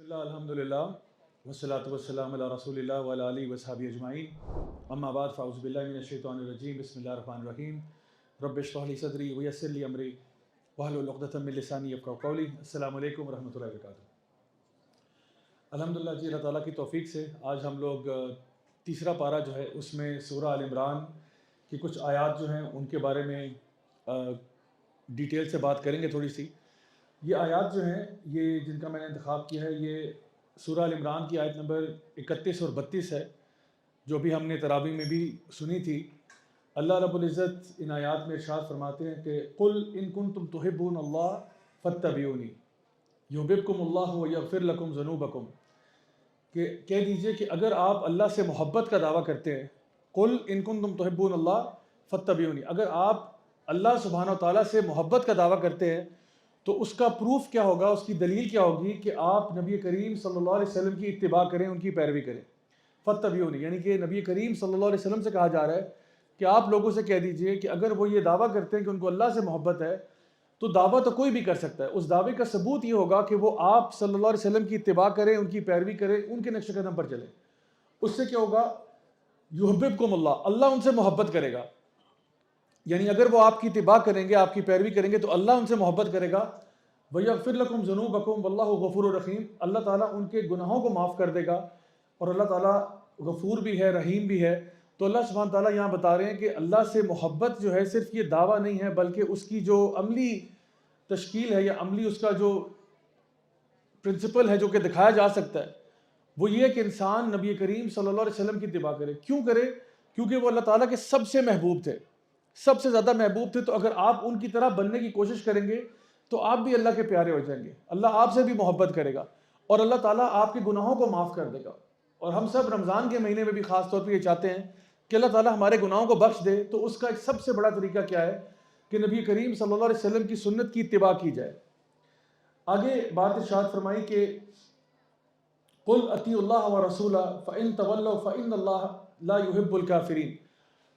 اللہ الحمد للہ والصلاۃ والسلام علی رسول اللہ وعلی آلہ وصحبہ اجمعین اما بعد فاعوذ باللہ من الشیطان الرجیم بسم اللہ الرحمن الرحیم رب اشرح لی صدری ویسر لی امری واحلل عقدۃ من لسانی یفقہوا قولی۔ السلام علیکم ورحمۃ اللہ وبرکاتہ۔ الحمدللہ جی، اللہ تعالیٰ کی توفیق سے آج ہم لوگ تیسرا پارہ جو ہے اس میں سورہ آل عمران کی کچھ آیات جو ہیں ان کے بارے میں ڈیٹیل سے بات کریں گے تھوڑی سی۔ یہ آیات جو ہیں یہ جن کا میں نے انتخاب کیا ہے یہ سورہ آل عمران کی آیت نمبر 31 اور 32 ہے، جو بھی ہم نے تراویح میں بھی سنی تھی۔ اللہ رب العزت ان آیات میں ارشاد فرماتے ہیں کہ قل ان کنتم تحبون اللہ فاتبعونی یحببکم اللہ ویغفر لکم ذنوبکم، کہ کہہ دیجئے کہ اگر آپ اللہ سے محبت کا دعویٰ کرتے ہیں، قل ان کنتم تحبون اللہ فاتبعونی، اگر آپ اللہ سبحانہ و تعالیٰ سے محبت کا دعویٰ کرتے ہیں تو اس کا پروف کیا ہوگا، اس کی دلیل کیا ہوگی کہ آپ نبی کریم صلی اللہ علیہ وسلم کی اتباع کریں، ان کی پیروی کریں۔ فاتبعونی یعنی کہ نبی کریم صلی اللہ علیہ وسلم سے کہا جا رہا ہے کہ آپ لوگوں سے کہہ دیجئے کہ اگر وہ یہ دعویٰ کرتے ہیں کہ ان کو اللہ سے محبت ہے تو دعویٰ تو کوئی بھی کر سکتا ہے، اس دعوے کا ثبوت یہ ہوگا کہ وہ آپ صلی اللہ علیہ وسلم کی اتباع کریں، ان کی پیروی کریں، ان کے نقش قدم پر چلیں۔ اس سے کیا ہوگا؟ یحببکم اللہ، اللہ ان سے محبت کرے گا۔ یعنی اگر وہ آپ کی اتباع کریں گے، آپ کی پیروی کریں گے تو اللہ ان سے محبت کرے گا۔ وَيَغْفِرْ لَكُمْ ذُنُوبَكُمْ وَاللَّهُ غَفُورٌ رَحِيمٌ، اللہ تعالیٰ ان کے گناہوں کو معاف کر دے گا، اور اللہ تعالیٰ غفور بھی ہے، رحیم بھی ہے۔ تو اللہ سبحانہ تعالیٰ یہاں بتا رہے ہیں کہ اللہ سے محبت جو ہے صرف یہ دعویٰ نہیں ہے، بلکہ اس کی جو عملی تشکیل ہے یا عملی اس کا جو پرنسپل ہے جو کہ دکھایا جا سکتا ہے وہ یہ ہے کہ انسان نبی کریم صلی اللہ علیہ وسلم کی اتباع کرے۔ کیوں کرے؟ کیونکہ وہ اللہ تعالیٰ کے سب سے محبوب تھے، سب سے زیادہ محبوب تھے۔ تو اگر آپ ان کی طرح بننے کی کوشش کریں گے تو آپ بھی اللہ کے پیارے ہو جائیں گے، اللہ آپ سے بھی محبت کرے گا، اور اللہ تعالیٰ آپ کے گناہوں کو معاف کر دے گا۔ اور ہم سب رمضان کے مہینے میں بھی خاص طور پہ یہ چاہتے ہیں کہ اللہ تعالیٰ ہمارے گناہوں کو بخش دے، تو اس کا ایک سب سے بڑا طریقہ کیا ہے کہ نبی کریم صلی اللہ علیہ وسلم کی سنت کی اتباع کی جائے۔ آگے بات ارشاد فرمائی کہ قل اطیعوا اللہ ورسولہ فإن تولوا فإن اللہ لا يحب الکافرین،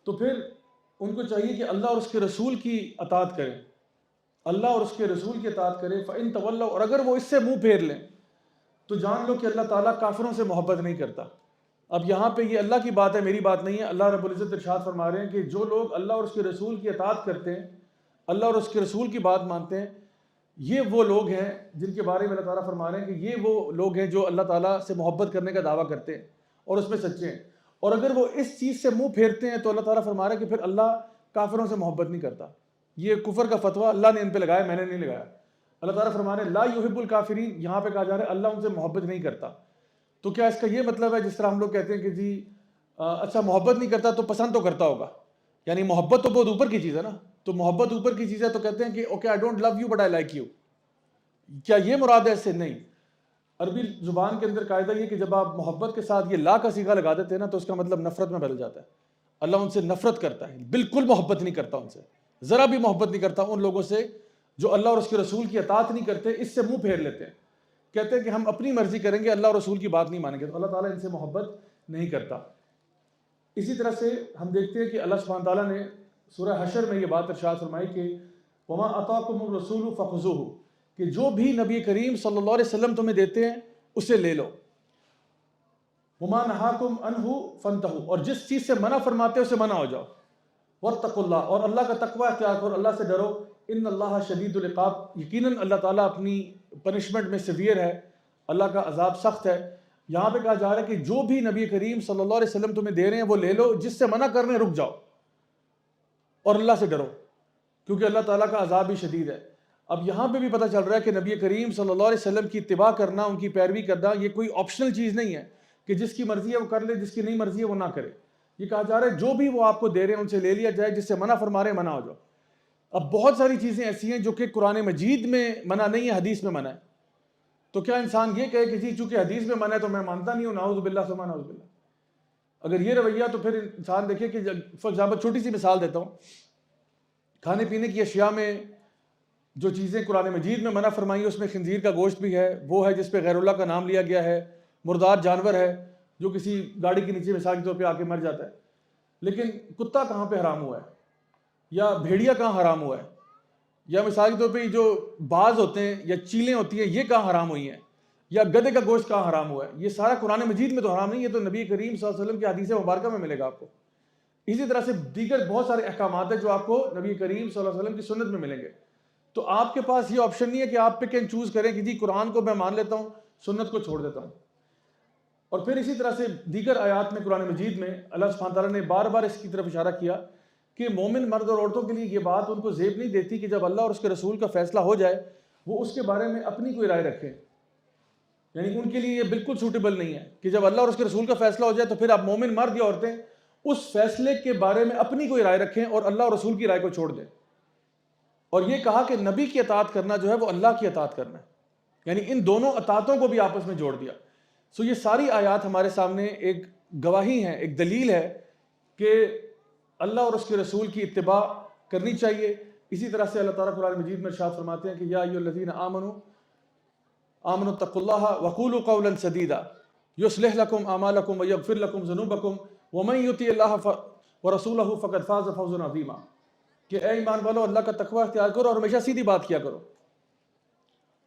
تو پھر ان کو چاہیے کہ اللہ اور اس کے رسول کی اطاعت کریں، اللہ اور اس کے رسول کی اطاعت کریں۔ فإن تولوا، اور اگر وہ اس سے منہ پھیر لیں تو جان لو کہ اللہ تعالیٰ کافروں سے محبت نہیں کرتا۔ اب یہاں پہ یہ اللہ کی بات ہے، میری بات نہیں ہے۔ اللہ رب العزت ارشاد فرما رہے ہیں کہ جو لوگ اللہ اور اس کے رسول کی اطاعت کرتے ہیں، اللہ اور اس کے رسول کی بات مانتے ہیں، یہ وہ لوگ ہیں جن کے بارے میں اللہ تعالیٰ فرما رہے ہیں کہ یہ وہ لوگ ہیں جو اللہ تعالیٰ سے محبت کرنے کا دعویٰ کرتے ہیں اور اس میں سچے ہیں۔ اور اگر وہ اس چیز سے منہ پھیرتے ہیں تو اللہ تعالیٰ فرما رہا ہے کہ پھر اللہ کافروں سے محبت نہیں کرتا۔ یہ کفر کا فتویٰ اللہ نے ان پہ لگایا، میں نے نہیں لگایا۔ اللہ تعالیٰ فرما رہے ہیں لا یحب الکافرین، یہاں پہ کہا جا رہا ہے اللہ ان سے محبت نہیں کرتا۔ تو کیا اس کا یہ مطلب ہے جس طرح ہم لوگ کہتے ہیں کہ جی اچھا محبت نہیں کرتا تو پسند تو کرتا ہوگا، یعنی محبت تو بہت اوپر کی چیز ہے نا، تو محبت اوپر کی چیز ہے تو کہتے ہیں کہ okay I don't love you but I like you, کیا یہ مراد ہے؟ اس سے نہیں۔ عربی زبان کے اندر قاعدہ یہ کہ جب آپ محبت کے ساتھ یہ لا کا صیغہ لگا دیتے ہیں نا تو اس کا مطلب نفرت میں بدل جاتا ہے۔ اللہ ان سے نفرت کرتا ہے، بالکل محبت نہیں کرتا، ان سے ذرا بھی محبت نہیں کرتا، ان لوگوں سے جو اللہ اور اس کے رسول کی اطاعت نہیں کرتے، اس سے منہ پھیر لیتے ہیں، کہتے ہیں کہ ہم اپنی مرضی کریں گے، اللہ اور رسول کی بات نہیں مانیں گے، تو اللہ تعالیٰ ان سے محبت نہیں کرتا۔ اسی طرح سے ہم دیکھتے ہیں کہ اللہ سبحانہ تعالیٰ نے سورہ حشر میں یہ بات ارشاد فرمائی کہ وَمَا أَطَاعَكُمُ الرَّسُولُ فَخُذُوهُ، کہ جو بھی نبی کریم صلی اللہ علیہ وسلم تمہیں دیتے ہیں اسے لے لو۔ وَمَا نَهَاكُمْ عَنْهُ فَانْتَهُوا، اور جس چیز سے منع فرماتے ہیں اسے منع ہو جاؤ۔ وَاتَّقُوا اللَّهَ، اور اللہ کا تقوی اختیار کرو، اللہ سے ڈرو۔ ان اللہ شدید العقاب، یقیناً اللہ تعالیٰ اپنی پنشمنٹ میں سیویئر ہے، اللہ کا عذاب سخت ہے۔ یہاں پہ کہا جا رہا ہے کہ جو بھی نبی کریم صلی اللہ علیہ وسلم تمہیں دے رہے ہیں وہ لے لو، جس سے منع کر رہے ہیں رک جاؤ، اور اللہ سے ڈرو، کیونکہ اللہ تعالیٰ کا عذاب بھی شدید ہے۔ اب یہاں پہ بھی پتہ چل رہا ہے کہ نبی کریم صلی اللہ علیہ وسلم کی اتباع کرنا، ان کی پیروی کرنا، یہ کوئی آپشنل چیز نہیں ہے کہ جس کی مرضی ہے وہ کر لے، جس کی نہیں مرضی ہے وہ نہ کرے۔ یہ کہا جا رہا ہے جو بھی وہ آپ کو دے رہے ہیں ان سے لے لیا جائے، جس سے منع فرما رہے ہیں منع ہو جاؤ۔ اب بہت ساری چیزیں ایسی ہیں جو کہ قرآن مجید میں منع نہیں ہے، حدیث میں منع ہے، تو کیا انسان یہ کہے کہ جی چونکہ حدیث میں منع ہے تو میں مانتا نہیں ہوں، نعوذ باللہ ثم نعوذ باللہ؟ اگر یہ رویہ تو پھر انسان دیکھے کہ فار ایگزامپل چھوٹی سی مثال دیتا ہوں، کھانے پینے کی اشیاء میں جو چیزیں قرآن مجید میں منع فرمائی اس میں خنزیر کا گوشت بھی ہے، وہ ہے جس پہ غیر اللہ کا نام لیا گیا ہے، مردار جانور ہے جو کسی گاڑی کے نیچے مثال کے طور پہ آ کے مر جاتا ہے، لیکن کتا کہاں پہ حرام ہوا ہے، یا بھیڑیا کہاں حرام ہوا ہے، یا مثال کے طور پہ جو باز ہوتے ہیں یا چیلیں ہوتی ہیں یہ کہاں حرام ہوئی ہیں؟ یا گدھے کا گوشت کہاں حرام ہوا ہے؟ یہ سارا قرآن مجید میں تو حرام نہیں، یہ تو نبی کریم صلی اللہ علیہ وسلم کی حدیث مبارکہ میں ملے گا آپ کو۔ اسی طرح سے دیگر بہت سارے احکامات ہیں جو آپ کو نبی کریم صلی اللہ علیہ وسلم کی سنت میں ملیں گے۔ تو آپ کے پاس یہ آپشن نہیں ہے کہ آپ پک اینڈ چوز کریں کہ جی قرآن کو میں مان لیتا ہوں، سنت کو چھوڑ دیتا ہوں۔ اور پھر اسی طرح سے دیگر آیات میں قرآن مجید میں اللہ سبحانہ تعالیٰ نے بار بار اس کی طرف اشارہ کیا کہ مومن مرد اور عورتوں کے لیے یہ بات ان کو زیب نہیں دیتی کہ جب اللہ اور اس کے رسول کا فیصلہ ہو جائے وہ اس کے بارے میں اپنی کوئی رائے رکھیں، یعنی ان کے لیے یہ بالکل سوٹیبل نہیں ہے کہ جب اللہ اور اس کے رسول کا فیصلہ ہو جائے تو پھر آپ مومن مرد یا عورتیں اس فیصلے کے بارے میں اپنی کوئی رائے رکھیں اور اللہ اور رسول کی رائے کو چھوڑ دیں۔ اور یہ کہا کہ نبی کی اطاعت کرنا جو ہے وہ اللہ کی اطاعت کرنا ہے، یعنی ان دونوں اطاعتوں کو بھی آپس میں جوڑ دیا۔ سو یہ ساری آیات ہمارے سامنے ایک گواہی ہیں، ایک دلیل ہے کہ اللہ اور اس کے رسول کی اتباع کرنی چاہیے۔ اسی طرح سے اللہ تعالیٰ قرآن مجید میں ارشاد فرماتے ہیں کہ یا ایھا الذین آمنوا اتقوا اللہ وقولوا قولا سدیدا یصلح لکم اعمالکم ویغفر لکم ذنوبکم ومن یطع اللہ ورسولہ فقد فاز فوزا عظیما، کہ اے ایمان والو اللہ کا تقوی اختیار کرو اور ہمیشہ سیدھی بات کیا کرو۔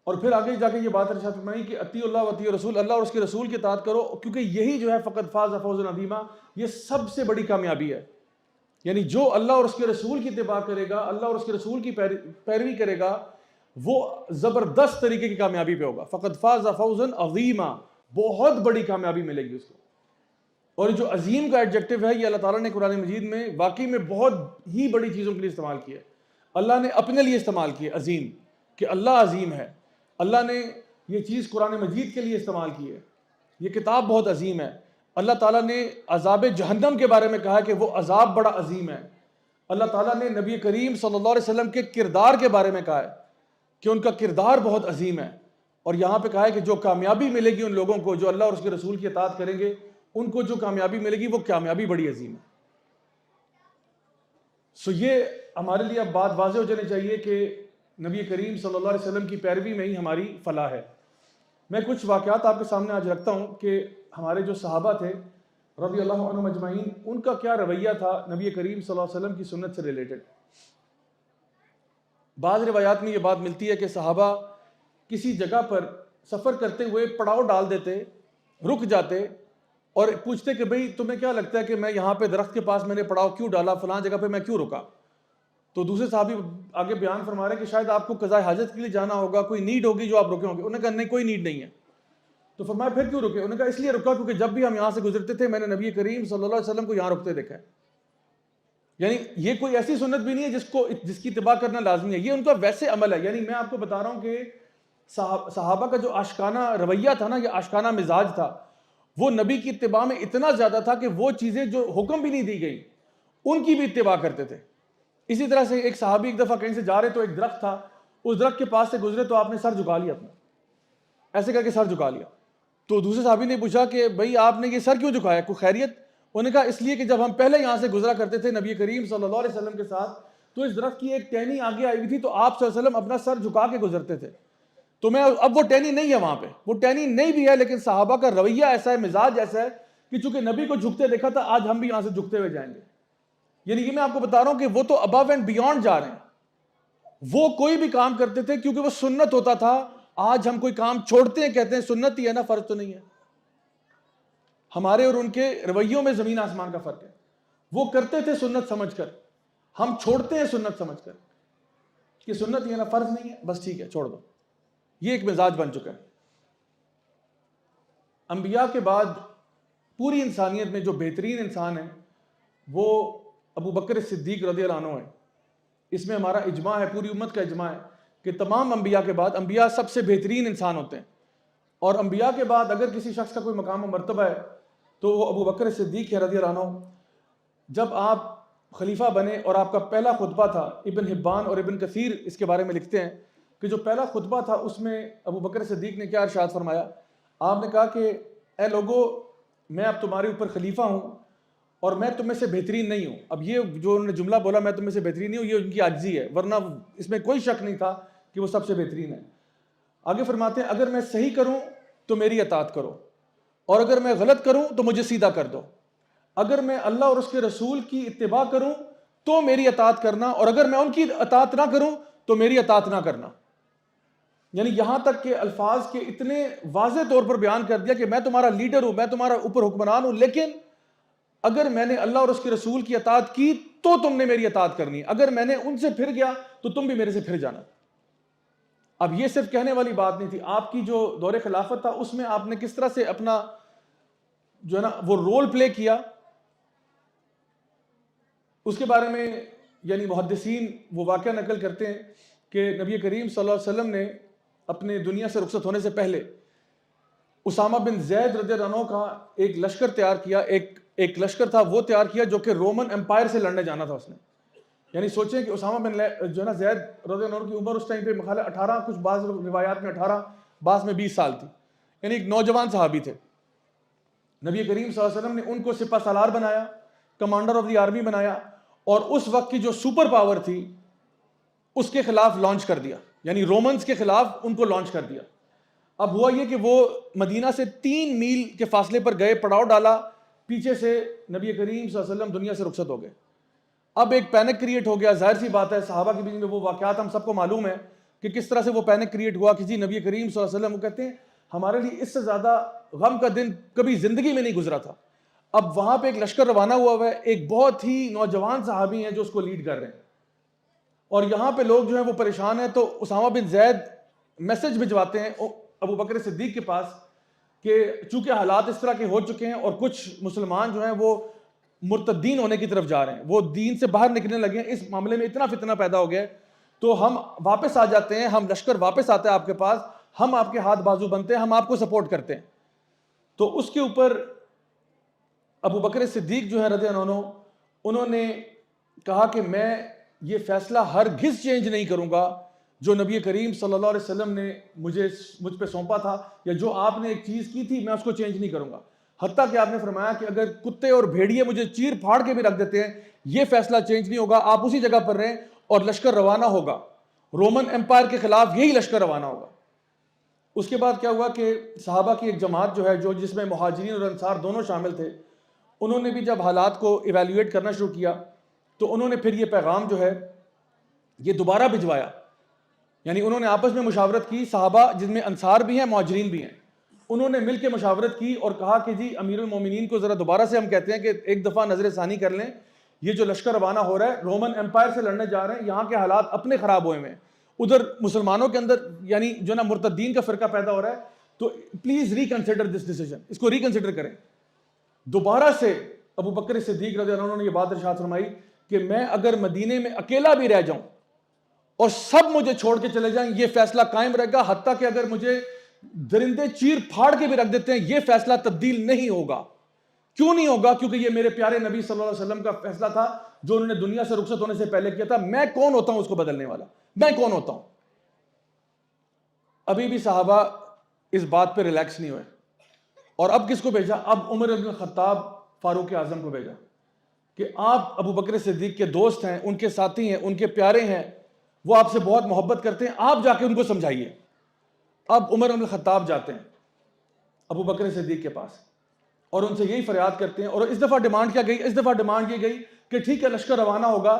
اور پھر آگے جا کے یہ بات ارشاد فرمائی کہ اطیعوا اللہ واطیعوا الرسول، اللہ اور اس کے رسول کی اطاعت کرو، کیونکہ یہی جو ہے فقد فاز فوزا عظیما، یہ سب سے بڑی کامیابی ہے۔ یعنی جو اللہ اور اس کے رسول کی اتباع کرے گا، اللہ اور اس کے رسول کی پیروی کرے گا، وہ زبردست طریقے کی کامیابی پہ ہوگا۔ فقد فاز فوزا عظیما، بہت بڑی کامیابی ملے گی اس کو۔ اور جو عظیم کا ایڈجیکٹو ہے یہ اللہ تعالیٰ نے قرآن مجید میں واقعی میں بہت ہی بڑی چیزوں کے لیے استعمال کیا ہے۔ اللہ نے اپنے لیے استعمال کیا عظیم، کہ اللہ عظیم ہے۔ اللہ نے یہ چیز قرآن مجید کے لیے استعمال کی ہے، یہ کتاب بہت عظیم ہے۔ اللہ تعالیٰ نے عذاب جہنم کے بارے میں کہا کہ وہ عذاب بڑا عظیم ہے۔ اللہ تعالیٰ نے نبی کریم صلی اللہ علیہ وسلم کے کردار کے بارے میں کہا ہے کہ ان کا کردار بہت عظیم ہے، اور یہاں پہ کہا ہے کہ جو کامیابی ملے گی ان لوگوں کو جو اللہ اور اس کے رسول کی اطاعت کریں گے، ان کو جو کامیابی ملے گی وہ کامیابی بڑی عظیم ہے۔ سو یہ ہمارے لیے اب بات واضح ہو جانی چاہیے کہ نبی کریم صلی اللہ علیہ وسلم کی پیروی میں ہی ہماری فلاح ہے۔ میں کچھ واقعات آپ کے سامنے آج رکھتا ہوں کہ ہمارے جو صحابہ تھے رضی اللہ عنہم اجمعین، ان کا کیا رویہ تھا نبی کریم صلی اللہ علیہ وسلم کی سنت سے ریلیٹڈ۔ بعض روایات میں یہ بات ملتی ہے کہ صحابہ کسی جگہ پر سفر کرتے ہوئے پڑاؤ ڈال دیتے، رک جاتے اور پوچھتے کہ بھئی تمہیں کیا لگتا ہے کہ میں یہاں پہ درخت کے پاس میں نے پڑاؤ کیوں ڈالا، فلاں جگہ پہ میں کیوں رکا؟ تو دوسرے صحابی آگے بیان فرما رہے ہیں کہ شاید آپ کو قضاء حاجت کے لیے جانا ہوگا، کوئی نیڈ ہوگی جو آپ رکے ہوں گے۔ انہوں نے کہا نہیں، کوئی نیڈ نہیں ہے۔ تو فرمایا پھر کیوں رکے؟ انہوں نے کہا اس لیے رکا کیونکہ جب بھی ہم یہاں سے گزرتے تھے میں نے نبی کریم صلی اللہ علیہ وسلم کو یہاں رکتے دیکھا ہے۔ یعنی یہ کوئی ایسی سنت بھی نہیں ہے جس کی اتباع کرنا لازمی ہے، یہ ان کا ویسے عمل ہے۔ یعنی میں آپ کو بتا رہا ہوں کہ صحابہ کا جو عاشقانہ رویہ تھا نا، یہ عاشقانہ مزاج تھا، وہ نبی کی اتباع میں اتنا زیادہ تھا کہ وہ چیزیں جو حکم بھی نہیں دی گئی ان کی بھی اتباع کرتے تھے۔ اسی طرح سے ایک صحابی ایک دفعہ کہیں سے جا رہے تو ایک درخت تھا، اس درخت کے پاس سے گزرے تو آپ نے سر جھکا لیا اپنا، ایسے کر کے سر جھکا لیا۔ تو دوسرے صحابی نے پوچھا کہ بھئی آپ نے یہ سر کیوں جھکایا، کوئی خیریت؟ انہوں نے کہا اس لیے کہ جب ہم پہلے یہاں سے گزرا کرتے تھے نبی کریم صلی اللہ علیہ وسلم کے ساتھ تو اس درخت کی ایک ٹہنی آگے آئی ہوئی تھی تو آپ صلی اللہ علیہ وسلم اپنا سر جھکا کے گزرتے تھے، تو میں اب وہ ٹہنی نہیں ہے وہاں پہ، وہ ٹہنی نہیں بھی ہے، لیکن صحابہ کا رویہ ایسا ہے، مزاج ایسا ہے کہ چونکہ نبی کو جھکتے دیکھا تھا آج ہم بھی یہاں سے جھکتے ہوئے جائیں گے۔ یعنی یہ میں آپ کو بتا رہا ہوں کہ وہ تو ابو اینڈ بیونڈ جا رہے ہیں، وہ کوئی بھی کام کرتے تھے کیونکہ وہ سنت ہوتا تھا۔ آج ہم کوئی کام چھوڑتے ہیں کہتے ہیں سنت ہی ہے نا، فرض تو نہیں ہے۔ ہمارے اور ان کے رویوں میں زمین آسمان کا فرق ہے۔ وہ کرتے تھے سنت سمجھ کر، ہم چھوڑتے ہیں سنت سمجھ کر کہ سنت ہی ہے نا، فرض نہیں ہے، بس ٹھیک ہے چھوڑ دو۔ یہ ایک مزاج بن چکا ہے۔ انبیاء کے بعد پوری انسانیت میں جو بہترین انسان ہے وہ ابو بکر صدیق رضی اللہ عنہ ہے۔ اس میں ہمارا اجماع ہے، پوری امت کا اجماع ہے کہ تمام انبیاء کے بعد انبیاء سب سے بہترین انسان ہوتے ہیں، اور انبیاء کے بعد اگر کسی شخص کا کوئی مقام و مرتبہ ہے تو وہ ابو بکر صدیق ہے رضی اللہ عنہ۔ جب آپ خلیفہ بنے اور آپ کا پہلا خطبہ تھا، ابن حبان اور ابن کثیر اس کے بارے میں لکھتے ہیں کہ جو پہلا خطبہ تھا اس میں ابو بکر صدیق نے کیا ارشاد فرمایا؟ آپ نے کہا کہ اے لوگو، میں اب تمہارے اوپر خلیفہ ہوں اور میں تم میں سے بہترین نہیں ہوں۔ اب یہ جو انہوں نے جملہ بولا میں تم میں سے بہترین نہیں ہوں، یہ ان کی عاجزی ہے، ورنہ اس میں کوئی شک نہیں تھا کہ وہ سب سے بہترین ہے۔ آگے فرماتے ہیں اگر میں صحیح کروں تو میری اطاعت کرو، اور اگر میں غلط کروں تو مجھے سیدھا کر دو۔ اگر میں اللہ اور اس کے رسول کی اتباع کروں تو میری اطاعت کرنا، اور اگر میں ان کی اطاعت نہ کروں تو میری اطاعت نہ کرنا۔ یعنی یہاں تک کہ الفاظ کے اتنے واضح طور پر بیان کر دیا کہ میں تمہارا لیڈر ہوں، میں تمہارا اوپر حکمران ہوں، لیکن اگر میں نے اللہ اور اس کے رسول کی اطاعت کی تو تم نے میری اطاعت کرنی، اگر میں نے ان سے پھر گیا تو تم بھی میرے سے پھر جانا۔ اب یہ صرف کہنے والی بات نہیں تھی، آپ کی جو دور خلافت تھا اس میں آپ نے کس طرح سے اپنا جو ہے نا وہ رول پلے کیا، اس کے بارے میں یعنی محدثین وہ واقعہ نقل کرتے ہیں کہ نبی کریم صلی اللہ علیہ وسلم نے اپنے دنیا سے رخصت ہونے سے پہلے اسامہ بن زید رضی اللہ عنہ کا ایک لشکر تیار کیا، ایک لشکر تھا وہ تیار کیا جو کہ رومن امپائر سے لڑنے جانا تھا اس نے۔ یعنی سوچیں کہ اسامہ بن جو ہے نا زید رضی اللہ عنہ کی عمر اس ٹائم پہ مخالف 18، کچھ بعض روایات میں 18، بعض میں 20 سال تھی، یعنی ایک نوجوان صحابی تھے۔ نبی کریم صلی اللہ علیہ وسلم نے ان کو سپہ سالار بنایا، کمانڈر آف دی آرمی بنایا، اور اس وقت کی جو سپر پاور تھی اس کے خلاف لانچ کر دیا، یعنی رومنز کے خلاف ان کو لانچ کر دیا۔ اب ہوا یہ کہ وہ مدینہ سے 3 میل کے فاصلے پر گئے، پڑاؤ ڈالا، پیچھے سے نبی کریم صلی اللہ علیہ وسلم دنیا سے رخصت ہو گئے۔ اب ایک پینک کریٹ ہو گیا، ظاہر سی بات ہے صحابہ کے بیچ میں وہ واقعات ہم سب کو معلوم ہے کہ کس طرح سے وہ پینک کریٹ ہوا کہ جی نبی کریم صلی اللہ علیہ وسلم وہ کہتے ہیں ہمارے لیے اس سے زیادہ غم کا دن کبھی زندگی میں نہیں گزرا تھا۔ اب وہاں پہ ایک لشکر روانہ ہوا ہے، ایک بہت ہی نوجوان صحابی ہیں جو اس کو لیڈ کر رہے ہیں، اور یہاں پہ لوگ جو ہیں وہ پریشان ہیں۔ تو اسامہ بن زید میسج بھجواتے ہیں ابو بکر صدیق کے پاس کہ چونکہ حالات اس طرح کے ہو چکے ہیں اور کچھ مسلمان جو ہیں وہ مرتدین ہونے کی طرف جا رہے ہیں، وہ دین سے باہر نکلنے لگے ہیں، اس معاملے میں اتنا فتنہ پیدا ہو گیا ہے، تو ہم واپس آ جاتے ہیں، ہم لشکر واپس آتے ہیں آپ کے پاس، ہم آپ کے ہاتھ بازو بنتے ہیں، ہم آپ کو سپورٹ کرتے ہیں۔ تو اس کے اوپر ابو بکر صدیق جو ہے رضی اللہ عنہ انہوں نے کہا کہ میں یہ فیصلہ ہرگز چینج نہیں کروں گا جو نبی کریم صلی اللہ علیہ وسلم نے مجھ پہ سونپا تھا، یا جو آپ نے ایک چیز کی تھی میں اس کو چینج نہیں کروں گا، حتیٰ کہ آپ نے فرمایا کہ اگر کتے اور بھیڑیے مجھے چیر پھاڑ کے بھی رکھ دیتے ہیں یہ فیصلہ چینج نہیں ہوگا، آپ اسی جگہ پر رہیں، اور لشکر روانہ ہوگا، رومن امپائر کے خلاف یہی لشکر روانہ ہوگا۔ اس کے بعد کیا ہوا کہ صحابہ کی ایک جماعت جو ہے جس میں مہاجرین اور انصار دونوں شامل تھے، انہوں نے بھی جب حالات کو ایویلیویٹ کرنا شروع کیا تو انہوں نے پھر یہ پیغام جو ہے یہ دوبارہ بھجوایا، یعنی انہوں نے آپس میں مشاورت کی، صحابہ جن میں انصار بھی ہیں مہاجرین بھی ہیں، انہوں نے مل کے مشاورت کی اور کہا کہ جی امیر المومنین کو ذرا دوبارہ سے ہم کہتے ہیں کہ ایک دفعہ نظر ثانی کر لیں، یہ جو لشکر روانہ ہو رہا ہے رومن امپائر سے لڑنے جا رہے ہیں، یہاں کے حالات اپنے خراب ہوئے ہیں، ادھر مسلمانوں کے اندر یعنی جو نا مرتدین کا فرقہ پیدا ہو رہا ہے، تو پلیز ریکنسیڈر دس ڈیسیژن، اس کو ریکنسیڈر کریں۔ دوبارہ سے ابو بکر صدیق رضی اللہ عنہ نے یہ بات ارشاد فرمائی کہ میں اگر مدینے میں اکیلا بھی رہ جاؤں اور سب مجھے چھوڑ کے چلے جائیں یہ فیصلہ قائم رہے گا، حتیٰ کہ اگر مجھے درندے چیر پھاڑ کے بھی رکھ دیتے ہیں یہ فیصلہ تبدیل نہیں ہوگا۔ کیوں نہیں ہوگا؟ کیونکہ یہ میرے پیارے نبی صلی اللہ علیہ وسلم کا فیصلہ تھا جو انہوں نے دنیا سے رخصت ہونے سے پہلے کیا تھا، میں کون ہوتا ہوں اس کو بدلنے والا، میں کون ہوتا ہوں؟ ابھی بھی صحابہ اس بات پہ ریلیکس نہیں ہوئے، اور اب کس کو بھیجا؟ اب عمر بن الخطاب فاروق اعظم کو بھیجا کہ آپ ابو بکر صدیق کے دوست ہیں، ان کے ساتھی ہیں، ان کے پیارے ہیں، وہ آپ سے بہت محبت کرتے ہیں، آپ جا کے ان کو سمجھائیے۔ اب عمر بن الخطاب جاتے ہیں ابو بکر صدیق کے پاس اور ان سے یہی فریاد کرتے ہیں، اور اس دفعہ ڈیمانڈ کیا گئی؟ اس دفعہ ڈیمانڈ یہ گئی کہ ٹھیک ہے لشکر روانہ ہوگا،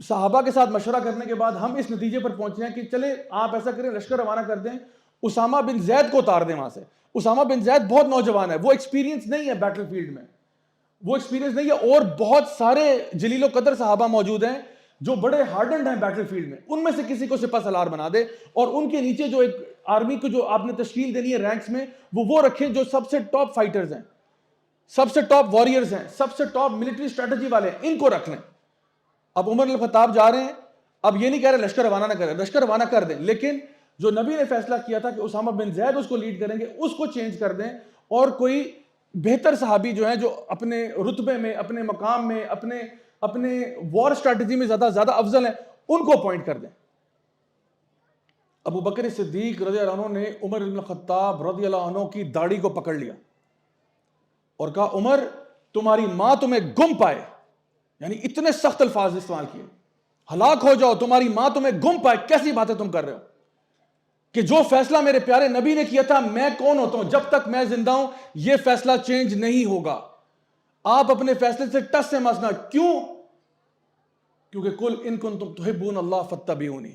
صحابہ کے ساتھ مشورہ کرنے کے بعد ہم اس نتیجے پر پہنچے ہیں کہ چلے آپ ایسا کریں لشکر روانہ کر دیں، اسامہ بن زید کو اتار دیں وہاں سے۔ اسامہ بن زید بہت نوجوان ہے، وہ ایکسپیرینس نہیں ہے بیٹل فیلڈ میں، وہ ایکسپیرینس نہیں ہے، اور بہت سارے جلیل و قدر صحابہ موجود ہیں جو بڑے ہارڈنڈ ہیں بیٹل فیلڈ میں، ان میں سے کسی کو سپہ سالار بنا دے، اور ان کے نیچے جو ایک آرمی کو جو آپ نے تشکیل دینی ہے رینکس میں وہ رکھیں جو سب سے ٹاپ فائٹرز ہیں، سب سے ٹاپ واریئرز ہیں، سب سے ٹاپ ملٹری اسٹریٹجی والے ہیں، ان کو رکھ لیں۔ اب عمر الخطاب جا رہے ہیں، اب یہ نہیں کہہ رہے لشکر روانہ نہ کریں، لشکر روانہ کر دیں، لیکن جو نبی نے فیصلہ کیا تھا کہ اسامہ بن زید اس کو لیڈ کریں گے اس کو چینج کر دیں، اور کوئی بہتر صحابی جو ہیں جو اپنے رتبے میں، اپنے مقام میں، اپنے وار اسٹریٹجی میں زیادہ افضل ہیں ان کو اپوائنٹ کر دیں۔ ابو بکر صدیق رضی اللہ عنہ نے عمر بن الخطاب رضی اللہ عنہ کی داڑھی کو پکڑ لیا اور کہا عمر تمہاری ماں تمہیں گم پائے، یعنی اتنے سخت الفاظ استعمال کیے، ہلاک ہو جاؤ تمہاری ماں تمہیں گم پائے، کیسی باتیں تم کر رہے ہو کہ جو فیصلہ میرے پیارے نبی نے کیا تھا میں کون ہوتا ہوں، جب تک میں زندہ ہوں یہ فیصلہ چینج نہیں ہوگا، آپ اپنے فیصلے سے ٹس سے مسنا۔ کیوں؟ کیونکہ قل ان کنتم تحبون اللہ فاتبعونی،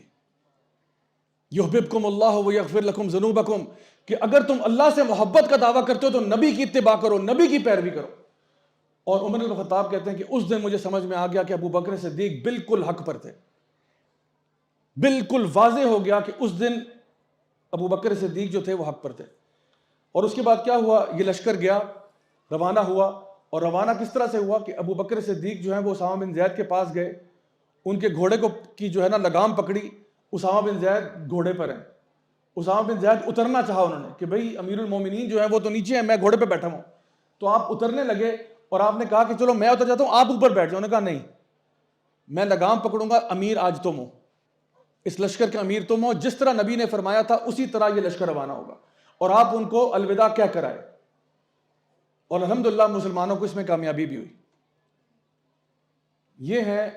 یحببکم اللہ ویغفر لکم ذنوبکم، کہ اگر تم اللہ سے محبت کا دعویٰ کرتے ہو تو نبی کی اتباع کرو، نبی کی پیروی کرو۔ اور عمر بن الخطاب کہتے ہیں کہ اس دن مجھے سمجھ میں آ گیا کہ ابو بکر صدیق بالکل حق پر تھے، بالکل واضح ہو گیا کہ اس دن ابو بکر صدیق جو تھے وہ حق پر تھے۔ اور اس کے بعد کیا ہوا، یہ لشکر گیا، روانہ ہوا، اور روانہ کس طرح سے ہوا کہ ابو بکر صدیق جو ہیں وہ اسامہ بن زید کے پاس گئے، ان کے گھوڑے کو کی جو ہے نا لگام پکڑی، اسامہ بن زید گھوڑے پر ہیں، اسامہ بن زید اترنا چاہا انہوں نے کہ بھئی امیر المومنین جو ہیں وہ تو نیچے ہیں، میں گھوڑے پہ بیٹھا ہوں، تو آپ اترنے لگے اور آپ نے کہا کہ چلو میں اتر جاتا ہوں، آپ اوپر بیٹھ جاؤ۔ انہوں نے کہا نہیں، میں لگام پکڑوں گا، امیر آج تم ہو، اس لشکر کے امیر تم ہو، جس طرح نبی نے فرمایا تھا اسی طرح یہ لشکر روانہ ہوگا، اور آپ ان کو الوداع کہہ کر آئے۔ اور الحمدللہ مسلمانوں کو اس میں کامیابی بھی ہوئی۔ یہ ہے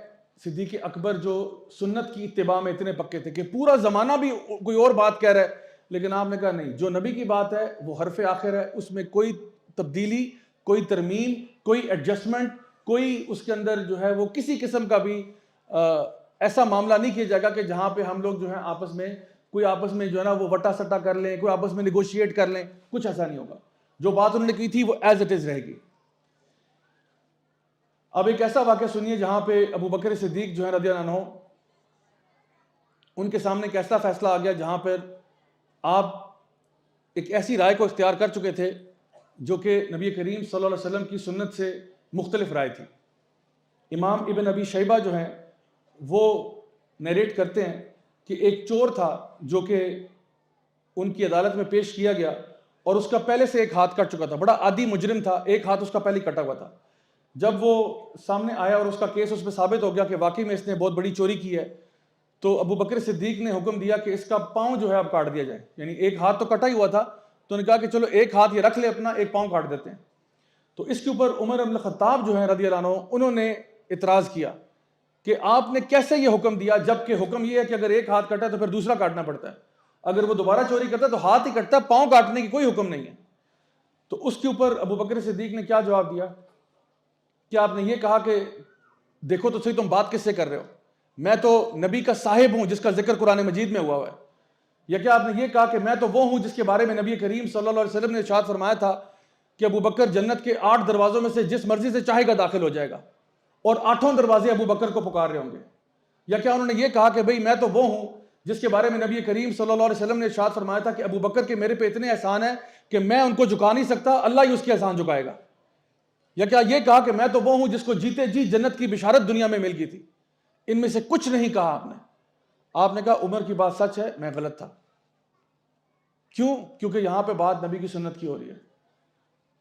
صدیق اکبر جو سنت کی اتباع میں اتنے پکے تھے کہ پورا زمانہ بھی کوئی اور بات کہہ رہا ہے، لیکن آپ نے کہا نہیں، جو نبی کی بات ہے وہ حرف آخر ہے، اس میں کوئی تبدیلی، کوئی ترمیم، کوئی ایڈجسٹمنٹ، کوئی اس کے اندر جو ہے وہ کسی قسم کا بھی ایسا معاملہ نہیں کیا جائے گا کہ جہاں پہ ہم لوگ جو ہے آپس میں جو ہے نا وہ وٹا سٹا کر لیں، کوئی آپس میں نیگوشیٹ کر لیں، کچھ ایسا نہیں ہوگا۔ جو بات انہوں نے کی تھی وہ ایز اٹ از رہے گی۔ اب ایک ایسا واقعہ سنیے جہاں پہ ابو بکر صدیق جو ہے رضی اللہ عنہ، ان کے سامنے ایک ایسا فیصلہ آ گیا جہاں پر آپ ایک ایسی رائے کو اختیار کر چکے تھے جو کہ نبی کریم صلی اللہ علیہ وسلم کی سنت سے مختلف رائے تھی۔ امام ابن ابی شیبہ جو ہیں وہ نیریٹ کرتے ہیں کہ ایک چور تھا جو کہ ان کی عدالت میں پیش کیا گیا، اور اس کا پہلے سے ایک ہاتھ کٹ چکا تھا، بڑا عادی مجرم تھا، ایک ہاتھ اس کا پہلے کٹا ہوا تھا۔ جب وہ سامنے آیا اور اس کا کیس اس پہ ثابت ہو گیا کہ واقعی میں اس نے بہت بڑی چوری کی ہے، تو ابو بکر صدیق نے حکم دیا کہ اس کا پاؤں جو ہے اب کاٹ دیا جائے، یعنی ایک ہاتھ تو کٹا ہی ہوا تھا، تو انہوں نے کہا کہ چلو ایک ہاتھ یہ رکھ لے اپنا، ایک پاؤں کاٹ دیتے ہیں۔ تو اس کے اوپر عمر بن الخطاب جو ہیں رضی اللہ عنہ، انہوں نے اعتراض کیا کہ آپ نے کیسے یہ حکم دیا، جبکہ حکم یہ ہے کہ اگر ایک ہاتھ کٹا ہے تو پھر دوسرا کاٹنا پڑتا ہے، اگر وہ دوبارہ چوری کرتا ہے تو ہاتھ ہی کٹتا ہے، پاؤں کاٹنے کی کوئی حکم نہیں ہے۔ تو اس کے اوپر ابو بکر صدیق نے کیا جواب دیا کہ آپ نے یہ کہا کہ دیکھو تو صحیح تم بات کس سے کر رہے ہو، میں تو نبی کا صاحب ہوں جس کا ذکر قرآن مجید میں ہوا ہے، یا کیا آپ نے یہ کہا کہ میں تو وہ ہوں جس کے بارے میں نبی کریم صلی اللہ علیہ وسلم نے ارشاد فرمایا تھا کہ ابو بکر جنت کے 8 دروازوں میں سے جس مرضی سے چاہے گا داخل ہو جائے گا، اور 8 دروازے ابو بکر کو پکار رہے ہوں گے؟ یا کیا انہوں نے یہ کہا کہ بھئی میں تو وہ ہوں جس کے بارے میں نبی کریم صلی اللہ علیہ وسلم نے ارشاد فرمایا تھا کہ ابو بکر کے میرے پہ اتنے احسان ہیں کہ میں ان کو جھکا نہیں سکتا، اللہ ہی اس کے احسان جھکائے گا؟ یا کیا یہ کہا کہ میں تو وہ ہوں جس کو جیتے جی جنت کی بشارت دنیا میں مل گئی تھی؟ ان میں سے کچھ نہیں کہا آپ نے۔ آپ نے کہا عمر کی بات سچ ہے، میں غلط تھا۔ کیوں؟ کیونکہ یہاں پہ بات نبی کی سنت کی ہو رہی ہے۔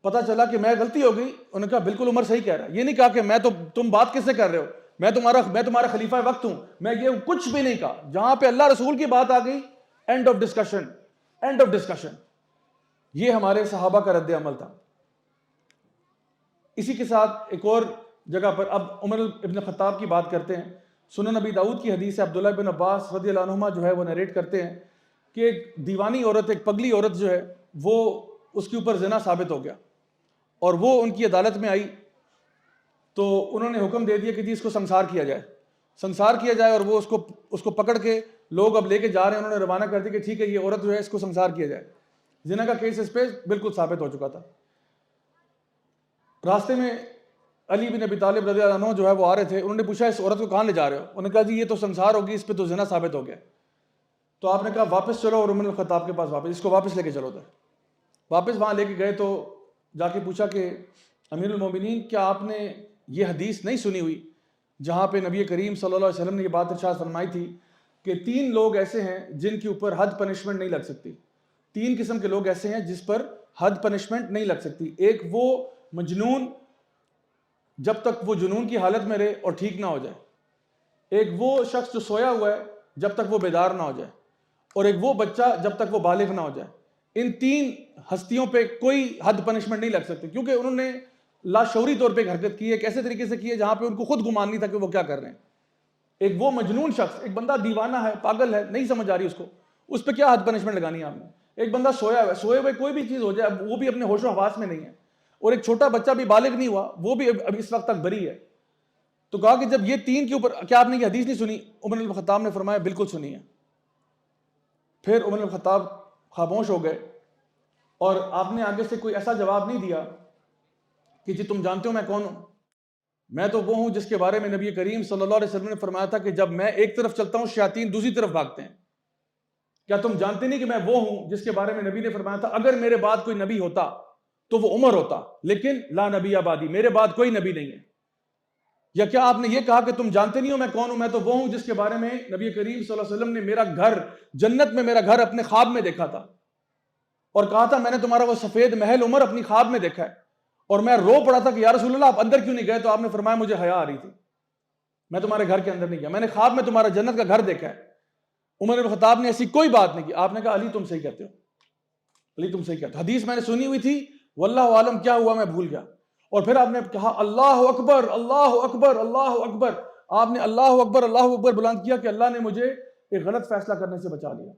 پتہ چلا کہ میں غلطی ہو گئی، انہوں نے کہا بالکل عمر صحیح کہہ رہا ہے۔ یہ نہیں کہا کہ تم بات کس سے کر رہے ہو، میں تمہارا خلیفہ وقت ہوں، میں یہ کچھ بھی نہیں کہا۔ جہاں پہ اللہ رسول کی بات آ گئی، اینڈ آف ڈسکشن۔ یہ ہمارے صحابہ کا رد عمل تھا۔ اسی کے ساتھ ایک اور جگہ پر اب عمر ابن خطاب کی بات کرتے ہیں۔ سنن نبی داؤد کی حدیث ہے، عبداللہ بن عباس رضی اللہ عنہما جو ہے وہ نیریٹ کرتے ہیں کہ ایک دیوانی عورت، ایک پگلی عورت جو ہے وہ اس کے اوپر زنا ثابت ہو گیا، اور وہ ان کی عدالت میں آئی، تو انہوں نے حکم دے دیا کہ جی اس کو سنسار کیا جائے، اور وہ اس کو پکڑ کے لوگ اب لے کے جا رہے ہیں، انہوں نے روانہ کر دی کہ ٹھیک ہے یہ عورت جو ہے اس کو سنسار کیا جائے۔ زنا کا کیس اس پہ بالکل ثابت ہو چکا تھا۔ راستے میں علی بن ابی طالب رضی اللہ عنہ جو ہے وہ آ رہے تھے، انہوں نے پوچھا اس عورت کو کہاں لے جا رہے ہو؟ انہوں نے کہا جی یہ تو سنسار ہوگی، اس پہ تو زنا ثابت ہو گیا۔ تو آپ نے کہا واپس چلو، اور عمر الخطاب کے پاس اس کو واپس لے کے چلو۔ واپس وہاں لے کے گئے تو جا کے پوچھا کہ امیر المومنین کیا آپ نے یہ حدیث نہیں سنی ہوئی جہاں پہ نبی کریم صلی اللہ علیہ وسلم نے یہ بات ارشاد فرمائی تھی کہ 3 لوگ ایسے ہیں جن کے اوپر حد پنشمنٹ نہیں لگ سکتی، 3 قسم کے لوگ ایسے ہیں جس پر حد پنشمنٹ نہیں لگ سکتی۔ ایک وہ مجنون جب تک وہ جنون کی حالت میں رہے اور ٹھیک نہ ہو جائے، ایک وہ شخص جو سویا ہوا ہے جب تک وہ بیدار نہ ہو جائے، اور ایک وہ بچہ جب تک وہ بالغ نہ ہو جائے۔ ان 3 ہستیوں پہ کوئی حد پنشمنٹ نہیں لگ سکتی، کیونکہ انہوں نے لاشعوری طور پہ ایک حرکت کی ہے، ایک ایسے طریقے سے کی ہے جہاں پہ ان کو خود گمان نہیں تھا کہ وہ کیا کر رہے ہیں۔ ایک وہ مجنون شخص، ایک بندہ دیوانہ ہے، پاگل ہے، نہیں سمجھ آ رہی اس پہ کیا حد پنشمنٹ لگانی ہے آپ نے؟ ایک بندہ سویا ہوا ہے، سوئے ہوئے کوئی بھی چیز ہو جائے وہ بھی اپنے ہوش و حواس میں نہیں ہے، اور ایک چھوٹا بچہ بھی بالغ نہیں ہوا، وہ بھی اب اس وقت تک بری ہے۔ تو کہا کہ جب یہ 3 کے اوپر، کیا آپ نے یہ حدیث نہیں سنی؟ عمر بن الخطاب نے فرمایا بالکل سنی ہے۔ پھر عمر بن الخطاب خاموش ہو گئے اور آپ نے آگے سے کوئی ایسا جواب نہیں دیا کہ جی تم جانتے ہو میں کون ہوں؟ میں تو وہ ہوں جس کے بارے میں نبی کریم صلی اللہ علیہ وسلم نے فرمایا تھا کہ جب میں ایک طرف چلتا ہوں شیاطین دوسری طرف بھاگتے ہیں۔ کیا تم جانتے نہیں کہ میں وہ ہوں جس کے بارے میں نبی نے فرمایا تھا اگر میرے بعد کوئی نبی ہوتا تو وہ عمر ہوتا، لیکن لا نبی آبادی، میرے بعد کوئی نبی نہیں ہے۔ یا کیا آپ نے یہ کہا کہ تم جانتے نہیں ہو میں کون ہوں؟ میں تو وہ ہوں جس کے بارے میں نبی کریم صلی اللہ علیہ وسلم نے میرا گھر جنت میں، میرا گھر اپنے خواب میں دیکھا تھا اور کہا تھا میں نے تمہارا وہ سفید محل عمر اپنی خواب میں دیکھا ہے، اور میں رو پڑا تھا کہ یا رسول اللہ آپ اندر کیوں نہیں گئے؟ تو آپ نے فرمایا مجھے حیا آ رہی تھی، میں تمہارے گھر کے اندر نہیں گیا، میں نے خواب میں تمہارا جنت کا گھر دیکھا ہے۔ عمر بن الخطاب نے ایسی کوئی بات نہیں کی۔ آپ نے کہا علی تم صحیح کہتے ہو، علی تم صحیح کہتے ہو، حدیث میں نے سنی ہوئی تھی، واللہ عالم کیا ہوا میں بھول گیا۔ اور پھر آپ نے کہا اللہ اکبر اللہ اکبر اللہ اکبر، آپ نے اللہ اکبر بلند کیا کہ اللہ نے مجھے ایک غلط فیصلہ کرنے سے بچا لیا۔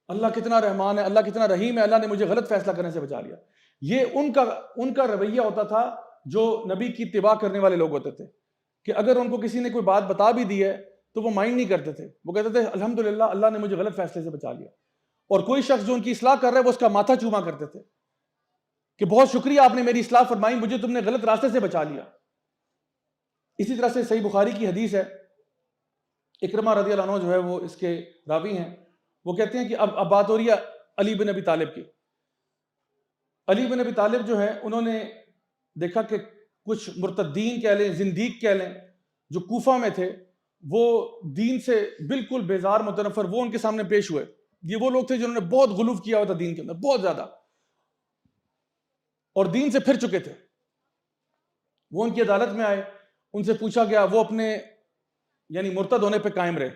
اللہ کتنا رحمان ہے، اللہ کتنا رحیم ہے، اللہ نے مجھے غلط فیصلہ کرنے سے بچا لیا۔ یہ ان کا رویہ ہوتا تھا جو نبی کی اتباع کرنے والے لوگ ہوتے تھے، کہ اگر ان کو کسی نے کوئی بات بتا بھی دی ہے تو وہ مائنڈ نہیں کرتے تھے، وہ کہتے تھے الحمدللہ اللہ نے مجھے غلط فیصلے سے بچا لیا۔ اور کوئی شخص جو ان کی اصلاح کر رہا ہے وہ اس کا ماتھا چوما کرتے تھے کہ بہت شکریہ آپ نے میری اصلاح فرمائی، مجھے تم نے غلط راستے سے بچا لیا۔ اسی طرح سے صحیح بخاری کی حدیث ہے، اکرمہ رضی اللہ عنہ جو ہے وہ اس کے راوی ہیں، وہ کہتے ہیں کہ اب بات ہو رہی ہے علی بن ابی طالب کی۔ علی بن ابی طالب جو ہے انہوں نے دیکھا کہ کچھ مرتدین کہہ لیں، زندیق کہہ لیں، جو کوفہ میں تھے، وہ دین سے بالکل بیزار متنفر، وہ ان کے سامنے پیش ہوئے۔ یہ وہ لوگ تھے جنہوں نے بہت غلو کیا ہوا تھا دین کے اندر، بہت زیادہ، اور دین سے پھر چکے تھے۔ وہ ان کی عدالت میں آئے، ان سے پوچھا گیا، وہ اپنے یعنی مرتد ہونے پہ قائم رہے،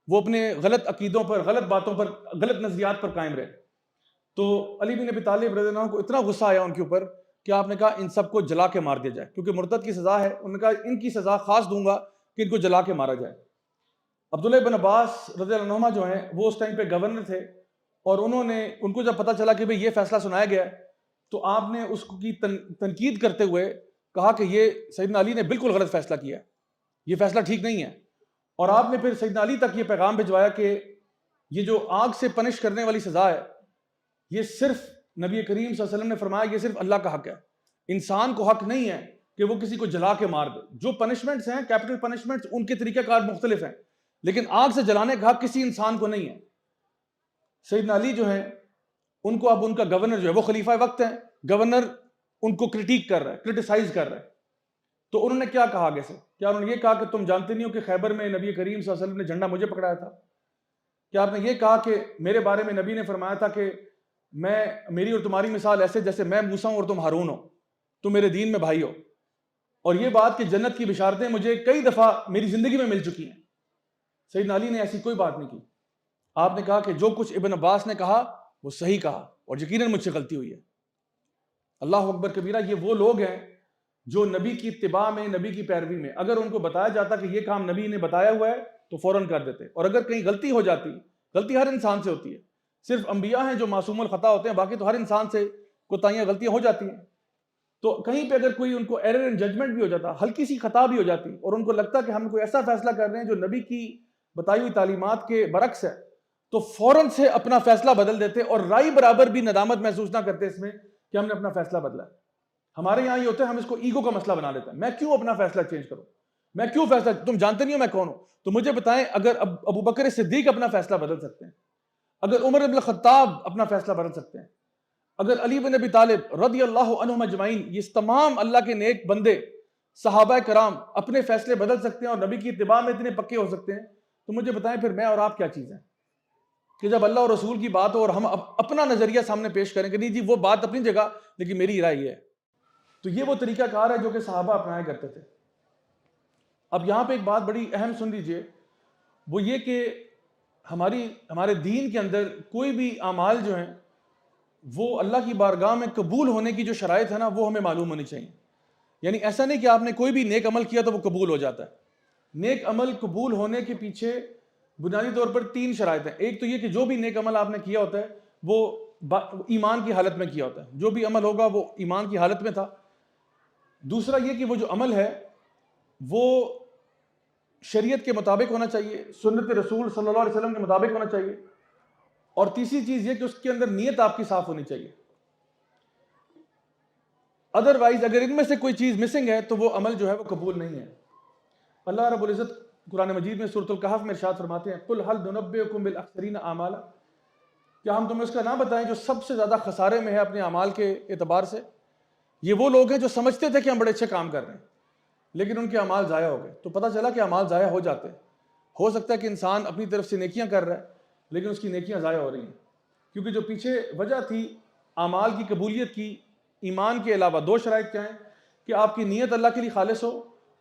وہ اپنے غلط عقیدوں پر، غلط باتوں پر، غلط نظریات پر قائم رہے۔ تو علی بن ابی طالب رضی اللہ عنہ کو اتنا غصہ آیا ان کے اوپر کہ آپ نے کہا ان سب کو جلا کے مار دیا جائے، کیونکہ مرتد کی سزا ہے۔ انہوں نے کہا ان کی سزا خاص دوں گا کہ ان کو جلا کے مارا جائے۔ عبداللہ بن عباس رضی اللہ عنہما جو ہیں وہ اس ٹائم پہ گورنر تھے، اور ان کو جب پتہ چلا کہ بھئی یہ فیصلہ سنایا گیا ہے تو آپ نے اس کی تنقید کرتے ہوئے کہا کہ یہ سیدنا علی نے بالکل غلط فیصلہ کیا ہے، یہ فیصلہ ٹھیک نہیں ہے۔ اور آپ نے پھر سیدنا علی تک یہ پیغام بھجوایا کہ یہ جو آگ سے پنش کرنے والی سزا ہے یہ صرف نبی کریم صلی اللہ علیہ وسلم نے فرمایا یہ صرف اللہ کا حق ہے، انسان کو حق نہیں ہے کہ وہ کسی کو جلا کے مار دے۔ جو پنشمنٹس ہیں کیپٹل پنشمنٹس ان کے طریقہ کار مختلف ہیں، لیکن آگ سے جلانے کا حق کسی انسان کو نہیں ہے۔ سیدنا علی جو ہیں ان کو اب ان کا گورنر جو ہے وہ خلیفہ وقت ہے، گورنر ان کو کرٹیک کر رہا ہے، کرٹیسائز کر رہا ہے۔ تو انہوں نے کیا کہا آگے سے؟ کیا انہوں نے یہ کہا کہ تم جانتے نہیں ہو کہ خیبر میں نبی کریم صلی اللہ علیہ وسلم نے جھنڈا مجھے پکڑایا تھا؟ کیا آپ نے یہ کہا کہ میرے بارے میں نبی نے فرمایا تھا کہ میری اور تمہاری مثال ایسے جیسے میں موسیٰ ہوں اور تم ہارون ہو، تم میرے دین میں بھائی ہو؟ اور یہ بات کہ جنت کی بشارتیں مجھے کئی دفعہ میری زندگی میں مل چکی ہیں۔ سیدنا علی نے ایسی کوئی بات نہیں کی۔ آپ نے کہا کہ جو کچھ ابن عباس نے کہا وہ صحیح کہا، اور یقیناً مجھ سے غلطی ہوئی ہے۔ اللہ اکبر کبیرہ، یہ وہ لوگ ہیں جو نبی کی اتباع میں، نبی کی پیروی میں، اگر ان کو بتایا جاتا کہ یہ کام نبی نے بتایا ہوا ہے تو فوراً کر دیتے، اور اگر کہیں غلطی ہو جاتی، غلطی ہر انسان سے ہوتی ہے، صرف انبیاء ہیں جو معصوم الخطا ہوتے ہیں، باقی تو ہر انسان سے کوتاہیاں، غلطیاں ہو جاتی ہیں۔ تو کہیں پہ اگر کوئی ان کو ایرر ان ججمنٹ بھی ہو جاتا، ہلکی سی خطا بھی ہو جاتی، اور ان کو لگتا کہ ہم کوئی ایسا فیصلہ کر رہے ہیں جو نبی کی بتائی ہوئی تعلیمات کے برعکس ہے، تو فوراً سے اپنا فیصلہ بدل دیتے، اور رائی برابر بھی ندامت محسوس نہ کرتے اس میں کہ ہم نے اپنا فیصلہ بدلا ہے۔ ہمارے یہاں یہ ہوتا ہے، ہم اس کو ایگو کا مسئلہ بنا لیتے ہیں، میں کیوں اپنا فیصلہ چینج کروں، میں کیوں فیصلہ، تم جانتے نہیں ہو میں کون ہوں؟ تو مجھے بتائیں، اگر ابو بکر صدیق اپنا فیصلہ بدل سکتے ہیں، اگر عمر بن الخطاب اپنا فیصلہ بدل سکتے ہیں، اگر علی بن ابی طالب رضی اللہ عنہم اجمعین، یہ تمام اللہ کے نیک بندے صحابہ کرام اپنے فیصلے بدل سکتے ہیں اور نبی کی اتباع میں اتنے پکے ہو سکتے ہیں، تو مجھے بتائیں پھر میں اور آپ کیا چیز ہیں کہ جب اللہ اور رسول کی بات ہو اور ہم اپنا نظریہ سامنے پیش کریں کہ نہیں جی وہ بات اپنی جگہ لیکن میری رائے یہ ہے۔ تو یہ وہ طریقہ کار ہے جو کہ صحابہ اپنایا کرتے تھے۔ اب یہاں پہ ایک بات بڑی اہم سن لیجئے، وہ یہ کہ ہمارے دین کے اندر کوئی بھی اعمال جو ہیں وہ اللہ کی بارگاہ میں قبول ہونے کی جو شرائط ہے نا وہ ہمیں معلوم ہونی چاہیے۔ یعنی ایسا نہیں کہ آپ نے کوئی بھی نیک عمل کیا تو وہ قبول ہو جاتا ہے۔ نیک عمل قبول ہونے کے پیچھے بنیادی طور پر 3 شرائط ہیں۔ ایک تو یہ کہ جو بھی نیک عمل آپ نے کیا ہوتا ہے وہ ایمان کی حالت میں کیا ہوتا ہے، جو بھی عمل ہوگا وہ ایمان کی حالت میں تھا۔ دوسرا یہ کہ وہ جو عمل ہے وہ شریعت کے مطابق ہونا چاہیے، سنت رسول صلی اللہ علیہ وسلم کے مطابق ہونا چاہیے۔ اور تیسری چیز یہ کہ اس کے اندر نیت آپ کی صاف ہونی چاہیے. ادروائز اگر ان میں سے کوئی چیز مسنگ ہے تو وہ عمل جو ہے وہ قبول نہیں ہے. اللہ رب العزت قرآن مجید میں سورۃ الکہف میں ارشاد فرماتے ہیں قل هل ننبئکم بالاخسرین اعمالا، کیا ہم تمہیں اس کا نام بتائیں جو سب سے زیادہ خسارے میں ہے اپنے اعمال کے اعتبار سے؟ یہ وہ لوگ ہیں جو سمجھتے تھے کہ ہم بڑے اچھے کام کر رہے ہیں لیکن ان کے اعمال ضائع ہو گئے. تو پتہ چلا کہ اعمال ضائع ہو جاتے ہیں. ہو سکتا ہے کہ انسان اپنی طرف سے نیکیاں کر رہا ہے لیکن اس کی نیکیاں ضائع ہو رہی ہیں، کیونکہ جو پیچھے وجہ تھی اعمال کی قبولیت کی، ایمان کے علاوہ دو شرائط کیا ہیں کہ آپ کی نیت اللہ کے لیے خالص ہو،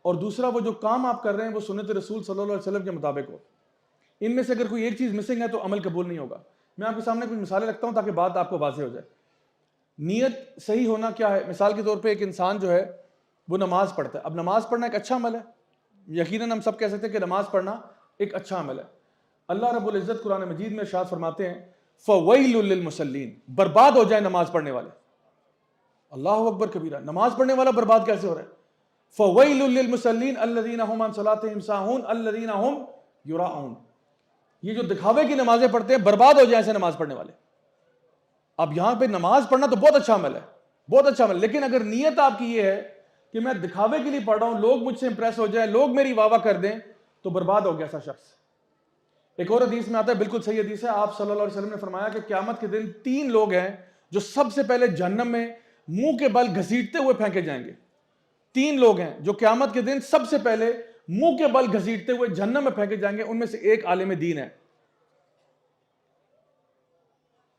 اور دوسرا وہ جو کام آپ کر رہے ہیں وہ سنت رسول صلی اللہ علیہ وسلم کے مطابق ہو. ان میں سے اگر کوئی ایک چیز مسنگ ہے تو عمل قبول نہیں ہوگا. میں آپ کے سامنے کچھ مثالیں رکھتا ہوں تاکہ بات آپ کو واضح ہو جائے. نیت صحیح ہونا کیا ہے؟ مثال کے طور پہ ایک انسان جو ہے وہ نماز پڑھتا ہے. اب نماز پڑھنا ایک اچھا عمل ہے، یقیناً ہم سب کہہ سکتے ہیں کہ نماز پڑھنا ایک اچھا عمل ہے. اللہ رب العزت قرآن مجید میں ارشاد فرماتے ہیں فَوَيْلٌ لِّلْمُصَلِّينَ، برباد ہو جائے نماز پڑھنے والے. اللہ اکبر کبیرہ، نماز پڑھنے والا برباد کیسے ہو رہا ہے؟ فَوَيْلٌ لِّلْمُصَلِّينَ الَّذِينَ هُمْ عَنْ صَلَاتِهِمْ سَاهُونَ الَّذِينَ هُمْ يُرَاءُونَ. یہ جو دکھاوے کی نمازیں پڑھتے ہیں برباد ہو جائیں ایسے نماز پڑھنے والے. اب یہاں پہ نماز پڑھنا تو بہت اچھا عمل ہے، بہت اچھا عمل، لیکن اگر نیت آپ کی یہ ہے کہ میں دکھاوے کے لیے پڑھ رہا ہوں، لوگ مجھ سے امپریس ہو جائیں، لوگ میری واہ واہ کر دیں، تو برباد ہو گیا ایسا شخص. ایک اور حدیث میں آتا ہے، بالکل صحیح حدیث ہے، آپ صلی اللہ علیہ وسلم نے فرمایا کہ قیامت کے دن 3 لوگ ہیں جو سب سے پہلے جہنم میں منہ کے بل گھسیٹتے ہوئے پھینکے جائیں گے. 3 لوگ ہیں جو قیامت کے دن سب سے پہلے منہ کے بل گھسیٹتے ہوئے جہنم میں پھینکے جائیں گے. ان میں سے ایک عالم دین ہے،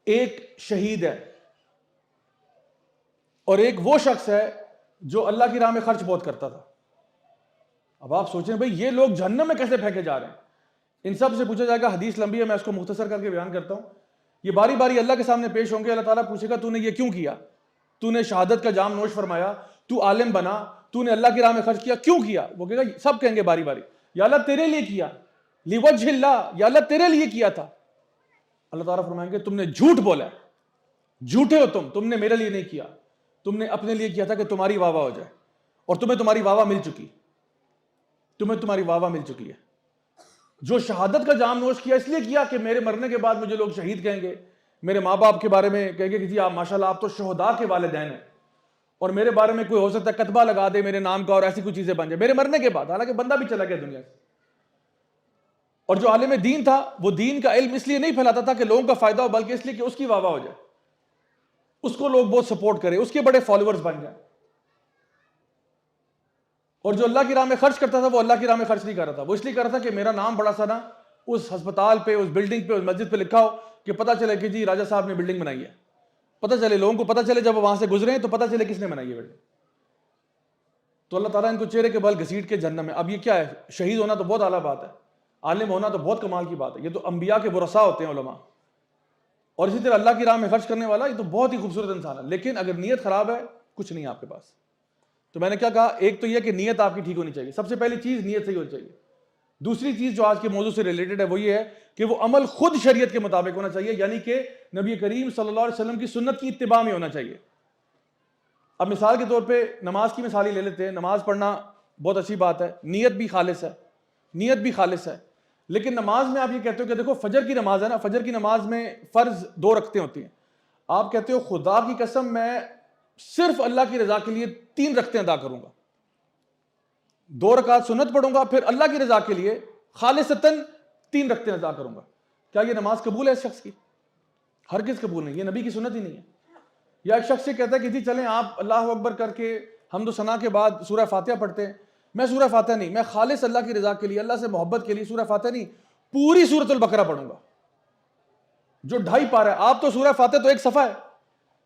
ایک شہید ہے، اور ایک وہ شخص ہے جو اللہ کی راہ میں خرچ بہت کرتا تھا. اب آپ سوچیں بھئی یہ لوگ جہنم میں کیسے پھینکے جا رہے ہیں؟ ان سب سے پوچھا جائے گا، حدیث لمبی ہے، میں اس کو مختصر کر کے بیان کرتا ہوں. یہ باری باری اللہ کے سامنے پیش ہوں گے. اللہ تعالیٰ پوچھے گا تو نے یہ کیوں کیا؟ تو نے شہادت کا جام نوش فرمایا، تو عالم بنا، تو نے اللہ کی راہ میں خرچ کیا، کیوں کیا؟ وہ کہے گا، سب کہیں گے باری باری، یا اللہ تیرے لیے کیا، لیوجہ اللہ، یا اللہ تیرے لیے کیا تھا. اللہ تعالیٰ فرمائیں گے تم نے جھوٹ بولا ہے، جھوٹے ہو تم نے میرے لیے نہیں کیا، تم نے اپنے لیے کیا تھا کہ تمہاری واہ واہ ہو جائے، اور تمہیں تمہاری واہ واہ مل چکی، تمہیں تمہاری واہ واہ مل چکی ہے. جو شہادت کا جام نوش کیا اس لیے کیا کہ میرے مرنے کے بعد مجھے لوگ شہید کہیں گے، میرے ماں باپ کے بارے میں کہیں گے کہ جی آپ ماشاءاللہ آپ تو شہداء کے والدین ہیں، اور میرے بارے میں کوئی ہو سکتا ہے کتبہ لگا دے میرے نام کا اور ایسی کوئی چیزیں بن جائے میرے مرنے کے بعد، حالانکہ بندہ بھی چلا گیا دنیا سے. اور جو عالم دین تھا وہ دین کا علم اس لیے نہیں پھیلاتا تھا کہ لوگوں کا فائدہ ہو، بلکہ اس لیے کہ اس کی واہ واہ ہو جائے، اس کو لوگ بہت سپورٹ کرے، اس کے بڑے فالوورز بن جائیں. اور جو اللہ کی راہ میں خرچ کرتا تھا وہ اللہ کی راہ میں خرچ نہیں کر رہا تھا، وہ اس لیے کر رہا تھا کہ میرا نام بڑا سا نا اس ہسپتال پہ، اس بلڈنگ پہ، اس مسجد پہ لکھا ہو کہ پتہ چلے کہ جی راجہ صاحب نے بلڈنگ بنائی ہے، پتہ چلے لوگوں کو، پتہ چلے جب وہ وہاں سے گزرے ہیں تو پتہ چلے کس نے بنائی ہے بلڈنگ. تو اللہ تعالیٰ ان کو چہرے کے بل گھسیٹ کے جہنم میں. اب یہ کیا ہے؟ شہید ہونا تو بہت اعلیٰ بات ہے، عالم ہونا تو بہت کمال کی بات ہے، یہ تو انبیاء کے ورثاء ہوتے ہیں علماء. اور اسی طرح اللہ کی راہ میں خرچ کرنے والا یہ تو بہت ہی خوبصورت انسان ہے، لیکن اگر نیت خراب ہے کچھ نہیں آپ کے پاس. تو میں نے کیا کہا؟ ایک تو یہ کہ نیت آپ کی ٹھیک ہونی چاہیے، سب سے پہلی چیز نیت صحیح ہونی چاہیے. دوسری چیز جو آج کے موضوع سے ریلیٹڈ ہے وہ یہ ہے کہ وہ عمل خود شریعت کے مطابق ہونا چاہیے، یعنی کہ نبی کریم صلی اللہ علیہ وسلم کی سنت کی اتباع میں ہونا چاہیے. اب مثال کے طور پہ نماز کی مثال ہی لے لیتے ہیں. نماز پڑھنا بہت اچھی بات ہے، نیت بھی خالص ہے، نیت بھی خالص ہے. لیکن نماز میں آپ یہ کہتے ہو کہ دیکھو فجر کی نماز ہے نا، فجر کی نماز میں فرض 2 رکعتیں ہوتی ہیں. آپ کہتے ہو خدا کی قسم میں صرف اللہ کی رضا کے لیے 3 رکعتیں ادا کروں گا، 2 رکعت سنت پڑھوں گا، پھر اللہ کی رضا کے لیے خالصتاً 3 رکعتیں ادا کروں گا. کیا یہ نماز قبول ہے اس شخص کی؟ ہرگز قبول نہیں، یہ نبی کی سنت ہی نہیں ہے. یا ایک شخص سے کہتا ہے کہ جی چلیں آپ اللہ اکبر کر کے حمد و ثنا کے بعد سورہ فاتحہ پڑھتے ہیں. میں سورہ فاتحہ نہیں، میں خالص اللہ کی رضا کے لیے، اللہ سے محبت کے لیے سورہ فاتحہ نہیں، پوری سورۃ البقرہ پڑھوں گا جو 2.5 پارہ ہے. آپ تو سورہ فاتحہ تو 1 صفحہ ہے،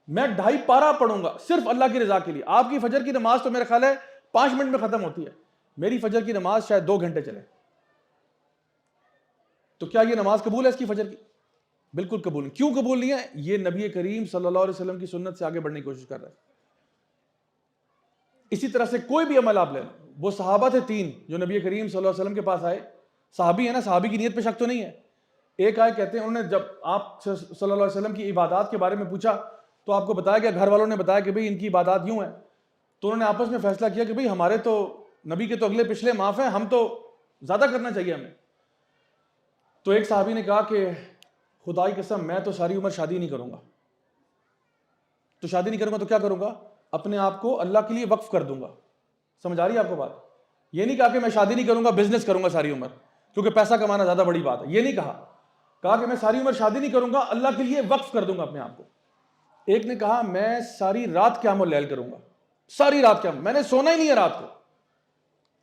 میں 2.5 پارہ پڑھوں گا صرف اللہ کی رضا کے لیے. آپ کی فجر کی نماز تو میرا خیال ہے 5 منٹ میں ختم ہوتی ہے، میری فجر کی نماز شاید 2 گھنٹے چلے. تو کیا یہ نماز قبول ہے اس کی فجر کی؟ بالکل قبول نہیں. کیوں قبول نہیں ہے؟ یہ نبی کریم صلی اللہ علیہ وسلم کی سنت سے آگے بڑھنے کی کوشش کر رہا ہے. اسی طرح سے کوئی بھی عمل آپ لیں، وہ صحابہ تھے 3 جو نبی کریم صلی اللہ علیہ وسلم کے پاس آئے، صحابی ہے نا، صحابی کی نیت پہ شک تو نہیں ہے. ایک آئے کہتے ہیں انہوں نے جب آپ صلی اللہ علیہ وسلم کی عبادات کے بارے میں پوچھا تو آپ کو بتایا گیا، گھر والوں نے بتایا کہ بھئی ان کی عبادات یوں ہیں. تو انہوں نے آپس میں فیصلہ کیا کہ بھئی ہمارے تو نبی کے تو اگلے پچھلے معاف ہیں، ہم تو زیادہ کرنا چاہیے ہمیں. تو ایک صحابی نے کہا کہ خدا کی قسم میں تو ساری عمر شادی نہیں کروں گا. تو شادی نہیں کروں گا تو کیا کروں گا؟ اپنے آپ کو اللہ کے لیے وقف کر دوں گا. سمجھ آ رہی ہے آپ کو بات؟ یہ نہیں کہا کہ میں شادی نہیں کروں گا, بزنس کروں گا ساری عمر, کیونکہ پیسہ کمانا زیادہ بڑی بات ہے. یہ نہیں کہا. کہا کہ میں ساری عمر شادی نہیں کروں گا, اللہ کے لیے وقف کر دوں گا اپنے آپ کو. ایک نے کہا میں ساری رات قیام اللیل کروں گا, ساری رات قیام, میں نے سونا ہی نہیں ہے رات کو,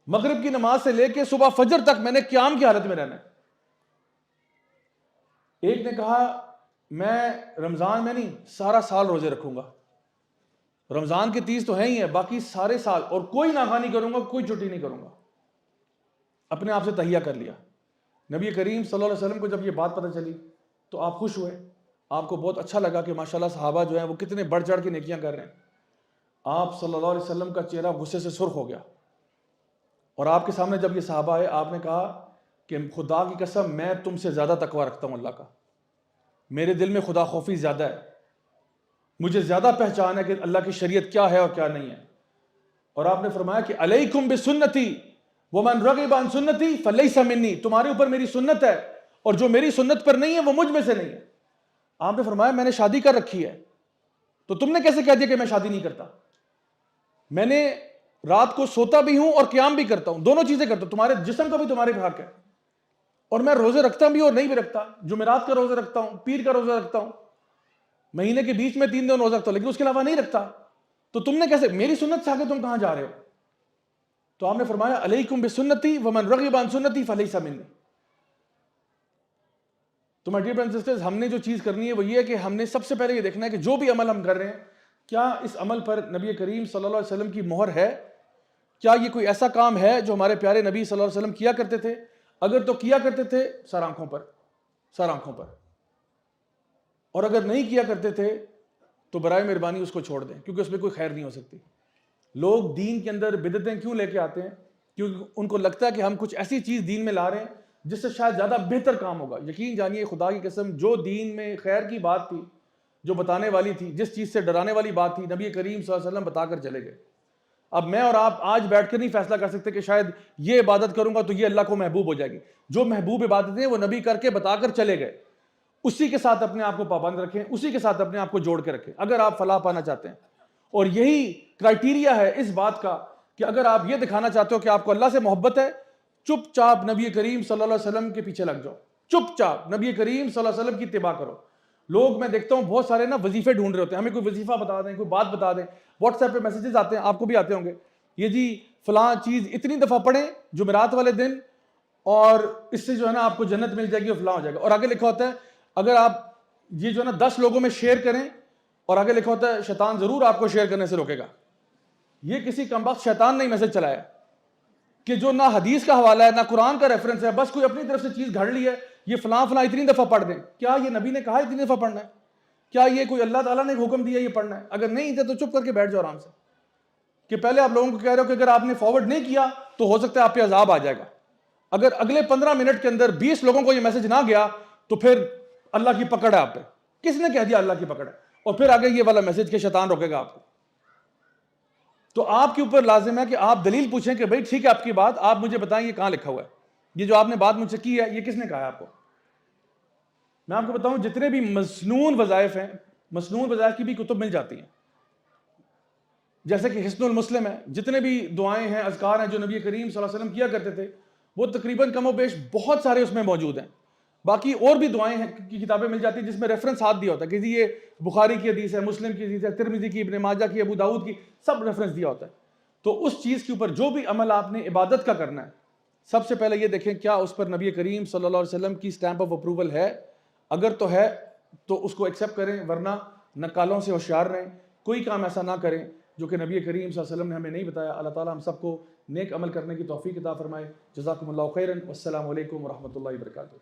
مغرب کی نماز سے لے کے صبح فجر تک میں نے قیام کی حالت میں رہنا ہے. ایک نے کہا میں رمضان میں نہیں, سارا سال روزے رکھوں گا. رمضان کے 30 تو ہیں ہی ہیں, باقی سارے سال, اور کوئی ناغہ نہیں کروں گا, کوئی چھٹی نہیں کروں گا. اپنے آپ سے تہیہ کر لیا. نبی کریم صلی اللہ علیہ وسلم کو جب یہ بات پتہ چلی تو آپ خوش ہوئے, آپ کو بہت اچھا لگا کہ ماشاءاللہ صحابہ جو ہیں وہ کتنے بڑھ چڑھ کے نیکیاں کر رہے ہیں. آپ صلی اللہ علیہ وسلم کا چہرہ غصے سے سرخ ہو گیا, اور آپ کے سامنے جب یہ صحابہ آئے, آپ نے کہا کہ خدا کی قسم میں تم سے زیادہ تقوی رکھتا ہوں اللہ کا, میرے دل میں خدا خوفی زیادہ ہے, مجھے زیادہ پہچان ہے کہ اللہ کی شریعت کیا ہے اور کیا نہیں ہے. اور آپ نے فرمایا کہ علیکم بسنتی ومن رغب عن سنتی فلیس منی, تمہارے اوپر میری سنت ہے, اور جو میری سنت پر نہیں ہے وہ مجھ میں سے نہیں ہے. آپ نے فرمایا میں نے شادی کر رکھی ہے, تو تم نے کیسے کہہ دیا کہ میں شادی نہیں کرتا؟ میں نے رات کو سوتا بھی ہوں اور قیام بھی کرتا ہوں, دونوں چیزیں کرتا ہوں, تمہارے جسم کا بھی تمہارے حق ہے, اور میں روزے رکھتا بھی اور نہیں بھی رکھتا. جمعرات کا روزہ رکھتا ہوں, پیر کا روزہ رکھتا ہوں, مہینے کے بیچ میں 3 دن روزہ رکھتا ہوں, لیکن اس کے علاوہ نہیں رکھتا. تو تم نے کیسے, میری سنت سے آگے تم کہاں جا رہے ہو؟ تو آپ نے فرمایا علیکم بسنتی ومن رغب عن سنتی فلیس منی. تو my dear brothers and sisters, ہم نے جو چیز کرنی ہے وہ یہ ہے کہ ہم نے سب سے پہلے یہ دیکھنا ہے کہ جو بھی عمل ہم کر رہے ہیں, کیا اس عمل پر نبی کریم صلی اللہ علیہ وسلم کی مہر ہے؟ کیا یہ کوئی ایسا کام ہے جو ہمارے پیارے نبی صلی اللہ علیہ وسلم کیا کرتے تھے؟ اگر تو کیا کرتے تھے سر آنکھوں پر, سر آنکھوں پر, اور اگر نہیں کیا کرتے تھے تو برائے مہربانی اس کو چھوڑ دیں, کیونکہ اس میں کوئی خیر نہیں ہو سکتی. لوگ دین کے اندر بدعتیں کیوں لے کے آتے ہیں؟ کیونکہ ان کو لگتا ہے کہ ہم کچھ ایسی چیز دین میں لا رہے ہیں جس سے شاید زیادہ بہتر کام ہوگا. یقین جانیے خدا کی قسم, جو دین میں خیر کی بات تھی, جو بتانے والی تھی, جس چیز سے ڈرانے والی بات تھی, نبی کریم صلی اللہ علیہ وسلم بتا کر چلے گئے. اب میں اور آپ آج بیٹھ کر نہیں فیصلہ کر سکتے کہ شاید یہ عبادت کروں گا تو یہ اللہ کو محبوب ہو جائے گی. جو محبوب عبادتیں وہ نبی کر کے بتا کر چلے گئے, اسی کے ساتھ اپنے آپ کو پابند رکھیں, اسی کے ساتھ اپنے آپ کو جوڑ کے رکھیں اگر آپ فلاح پانا چاہتے ہیں. اور یہی کرائٹیریا ہے اس بات کا کہ اگر آپ یہ دکھانا چاہتے ہو کہ آپ کو اللہ سے محبت ہے, چپ چاپ نبی کریم صلی اللہ علیہ وسلم کے پیچھے لگ جاؤ, چپ چاپ نبی کریم صلی اللہ علیہ وسلم کی اتباع کرو. لوگ میں دیکھتا ہوں بہت سارے نا وظیفے ڈھونڈ رہے ہوتے ہیں, ہمیں کوئی وظیفہ بتا دیں, کوئی بات بتا دیں. واٹس ایپ پہ میسیجز آتے ہیں, آپ کو بھی آتے ہوں گے, یہ جی فلاں چیز اتنی دفعہ پڑھیں جمعرات والے دن, اور اس سے جو ہے نا آپ کو جنت مل جائے گی اور فلاں ہو جائے گا. اور آگے لکھا ہوتا ہے اگر آپ یہ جو ہے نا 10 لوگوں میں شیئر کریں, اور آگے لکھا ہوتا ہے شیطان ضرور آپ کو شیئر کرنے سے روکے گا. یہ کسی کمبخت شیطان نے میسج چلایا کہ جو نہ حدیث کا حوالہ ہے نہ قرآن کا ریفرنس ہے, بس کوئی اپنی طرف سے چیز گھڑ لی ہے, یہ فلاں فلاں اتنی دفعہ پڑھ دیں. کیا یہ نبی نے کہا اتنی دفعہ پڑھنا ہے؟ کیا یہ کوئی اللہ تعالیٰ نے حکم دیا یہ پڑھنا ہے؟ اگر نہیں تھے تو چپ کر کے بیٹھ جاؤ آرام سے. کہ پہلے آپ لوگوں کو کہہ رہے ہو کہ اگر آپ نے فارورڈ نہیں کیا تو ہو سکتا ہے آپ پہ عذاب آ جائے گا. اگر اگلے 15 منٹ کے اندر 20 لوگوں کو یہ میسج نہ گیا تو پھر اللہ کی پکڑ ہے آپ پہ. کس نے کہہ دیا اللہ کی پکڑ ہے؟ اور پھر آگے یہ والا میسج کہ شیطان روکے گا آپ کو. تو آپ کے اوپر لازم ہے کہ آپ دلیل پوچھیں کہ بھائی ٹھیک ہے آپ کی بات, آپ مجھے بتائیں یہ کہاں لکھا ہوا ہے, یہ جو آپ نے بات مجھ سے کی ہے یہ کس نے کہا ہے آپ کو؟ میں آپ کو بتاؤں جتنے بھی مسنون وظائف ہیں, مسنون وظائف کی بھی کتب مل جاتی ہیں, جیسے کہ حسن المسلم ہے, جتنے بھی دعائیں ہیں اذکار ہیں جو نبی کریم صلی اللہ علیہ وسلم کیا کرتے تھے وہ تقریباً کم و بیش بہت سارے اس میں موجود ہیں. باقی اور بھی دعائیں ہیں کی کتابیں مل جاتی ہیں جس میں ریفرنس ہاتھ دیا ہوتا ہے کہ جی یہ بخاری کی حدیث ہے, مسلم کی حدیث ہے, ترمذی کی, ابن ماجہ کی, ابو داؤد کی, سب ریفرنس دیا ہوتا ہے. تو اس چیز کے اوپر جو بھی عمل آپ نے عبادت کا کرنا ہے, سب سے پہلے یہ دیکھیں کیا اس پر نبی کریم صلی اللہ علیہ وسلم کی سٹیمپ آف اپروول ہے. اگر تو ہے تو اس کو ایکسیپٹ کریں, ورنہ نکالوں سے ہوشیار رہیں, کوئی کام ایسا نہ کریں جو کہ نبی کریم صلی اللہ علیہ وسلم نے ہمیں نہیں بتایا. اللہ تعالیٰ ہم سب کو نیک عمل کرنے کی توفیق عطا فرمائے. جزاکم اللہ خیرا, والسلام علیکم ورحمۃ اللہ وبرکاتہ.